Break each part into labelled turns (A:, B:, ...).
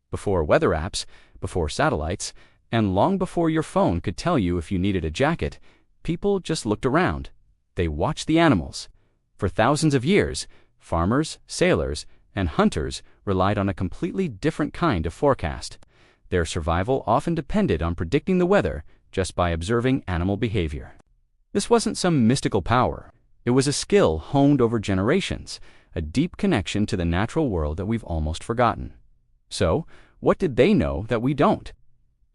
A: Before weather apps, before satellites, and long before your phone could tell you if you needed a jacket, people just looked around. They watched the animals. For thousands of years, farmers, sailors, and hunters relied on a completely different kind of forecast. Their survival often depended on predicting the weather just by observing animal behavior. This wasn't some mystical power. It was a skill honed over generations, a deep connection to the natural world that we've almost forgotten. So, what did they know that we don't?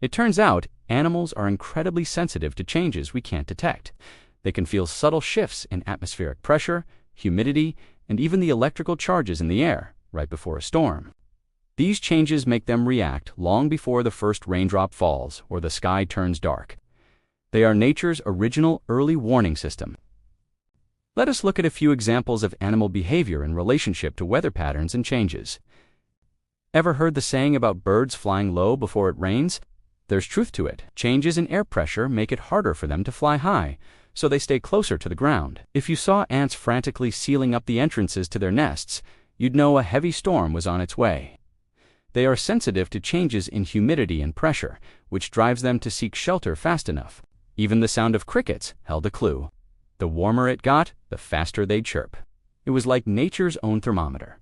A: It turns out, animals are incredibly sensitive to changes we can't detect. They can feel subtle shifts in atmospheric pressure, humidity, and even the electrical charges in the air right before a storm. These changes make them react long before the first raindrop falls or the sky turns dark. They are nature's original early warning system. Let us look at a few examples of animal behavior in relationship to weather patterns and changes. Ever heard the saying about birds flying low before it rains? There's truth to it. Changes in air pressure make it harder for them to fly high, so they stay closer to the ground. If you saw ants frantically sealing up the entrances to their nests, you'd know a heavy storm was on its way. They are sensitive to changes in humidity and pressure, which drives them to seek shelter fast enough. Even the sound of crickets held a clue. The warmer it got, the faster they'd chirp. It was like nature's own thermometer.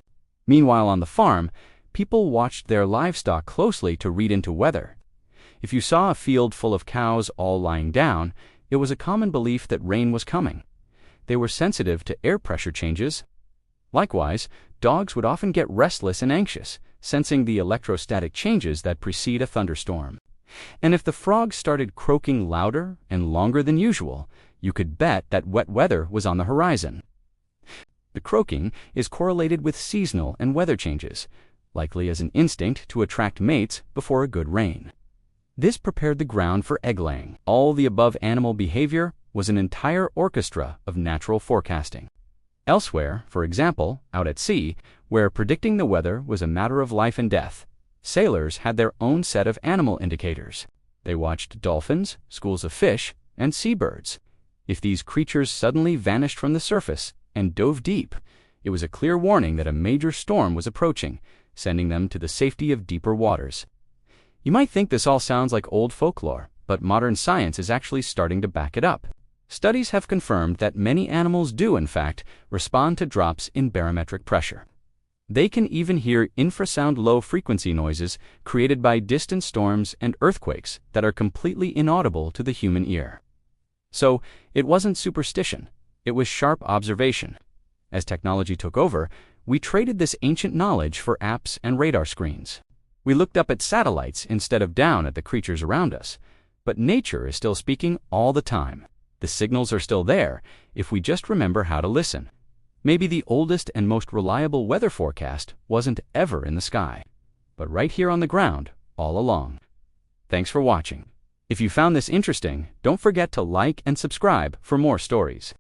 A: Meanwhile, on the farm, people watched their livestock closely to read into weather. If you saw a field full of cows all lying down, it was a common belief that rain was coming. They were sensitive to air pressure changes. Likewise, dogs would often get restless and anxious, sensing the electrostatic changes that precede a thunderstorm. And if the frogs started croaking louder and longer than usual, you could bet that wet weather was on the horizon. The croaking is correlated with seasonal and weather changes, likely as an instinct to attract mates before a good rain. This prepared the ground for egg-laying. All the above animal behavior was an entire orchestra of natural forecasting. Elsewhere, for example, out at sea, where predicting the weather was a matter of life and death, sailors had their own set of animal indicators. They watched dolphins, schools of fish, and seabirds. If these creatures suddenly vanished from the surface and dove deep, it was a clear warning that a major storm was approaching, sending them to the safety of deeper waters. You might think this all sounds like old folklore, but modern science is actually starting to back it up. Studies have confirmed that many animals do, in fact, respond to drops in barometric pressure. They can even hear infrasound low-frequency noises created by distant storms and earthquakes that are completely inaudible to the human ear. So, it wasn't superstition, it was sharp observation. As technology took over, we traded this ancient knowledge for apps and radar screens. We looked up at satellites instead of down at the creatures around us. But nature is still speaking all the time. The signals are still there if we just remember how to listen. Maybe the oldest and most reliable weather forecast wasn't ever in the sky, but right here on the ground all along. Thanks for watching. If you found this interesting, don't forget to like and subscribe for more stories.